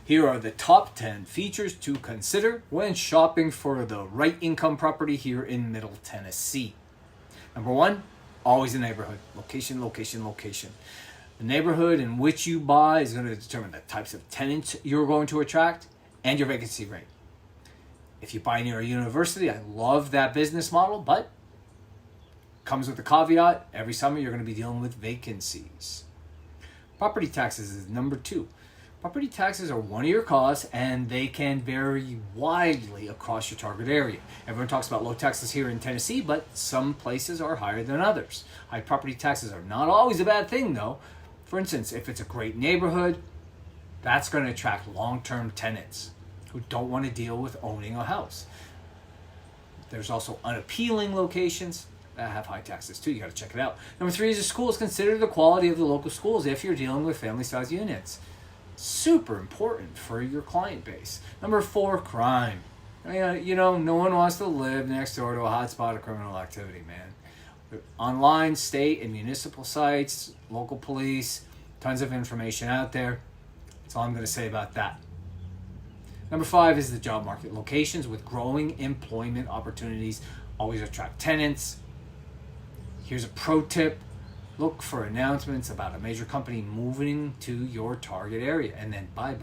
Here are the top 10 features to consider when shopping for the right income property here in Middle Tennessee. Number 1, always the neighborhood. Location, location, location. The neighborhood in which you buy is going to determine the types of tenants you're going to attract and your vacancy rate. If you buy near a university, I love that business model, but comes with the caveat, every summer you're going to be dealing with vacancies. Property taxes is number 2. Property taxes are one of your costs, and they can vary widely across your target area. Everyone talks about low taxes here in Tennessee, but some places are higher than others. High property taxes are not always a bad thing, though. For instance, if it's a great neighborhood, that's going to attract long-term tenants who don't want to deal with owning a house. There's also unappealing locations that have high taxes too. You got to check it out. Number 3 is the schools. Consider the quality of the local schools if you're dealing with family-sized units. Super important for your client base. Number 4, crime. No one wants to live next door to a hotspot of criminal activity, man. Online, state, and municipal sites, local police, tons of information out there. That's all I'm going to say about that. Number 5 is the job market. Locations with growing employment opportunities always attract tenants. Here's a pro tip. Look for announcements about a major company moving to your target area, and then bye.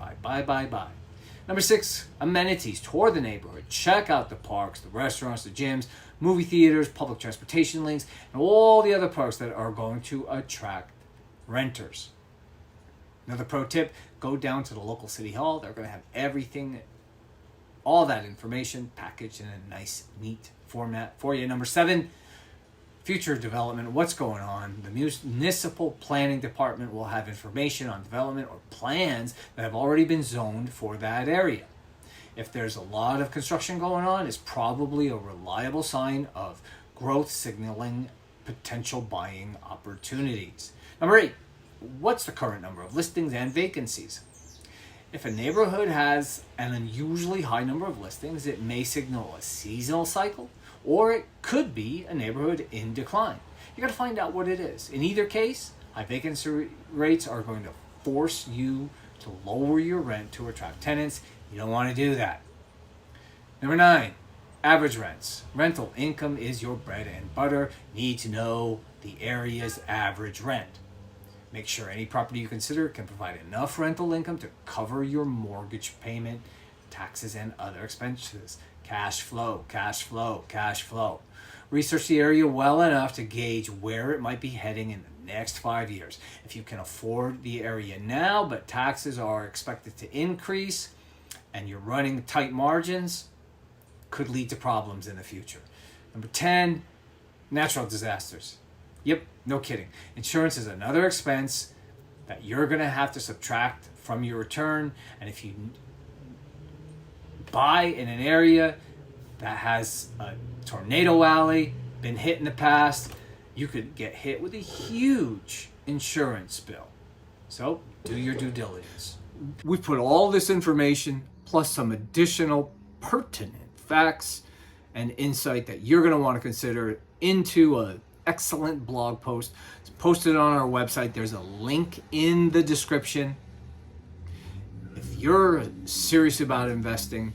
Number 6, amenities. Tour the neighborhood. Check out the parks, the restaurants, the gyms, movie theaters, public transportation links, and all the other parks that are going to attract renters. Another pro tip, go down to the local city hall. They're going to have everything, all that information packaged in a nice, neat format for you. Number 7, future development, what's going on. The municipal planning department will have information on development or plans that have already been zoned for that area. If there's a lot of construction going on, it's probably a reliable sign of growth signaling potential buying opportunities. Number 8, what's the current number of listings and vacancies? If a neighborhood has an unusually high number of listings, it may signal a seasonal cycle, or it could be a neighborhood in decline. You got to find out what it is. In either case, high vacancy rates are going to force you to lower your rent to attract tenants. You don't want to do that. Number 9, average rents. Rental income is your bread and butter. You need to know the area's average rent. Make sure any property you consider can provide enough rental income to cover your mortgage payment, taxes, and other expenses. Cash flow. Research the area well enough to gauge where it might be heading in the next 5 years. If you can afford the area now, but taxes are expected to increase and you're running tight margins, could lead to problems in the future. Number 10, natural disasters. Yep, no kidding. Insurance is another expense that you're going to have to subtract from your return. And if you buy in an area that has a tornado alley, been hit in the past, you could get hit with a huge insurance bill. So do your due diligence. We've put all this information plus some additional pertinent facts and insight that you're going to want to consider into an excellent blog post. It's posted on our website. There's a link in the description. If you're serious about investing,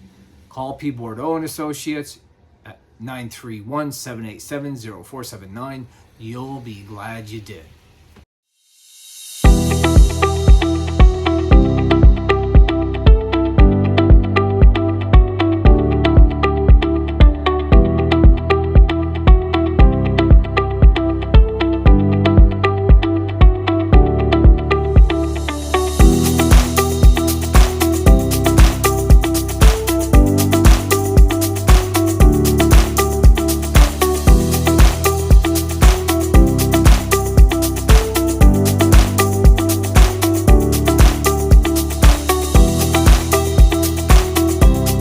call Peter Bourdeau and Associates at 931-787-0479. You'll be glad you did.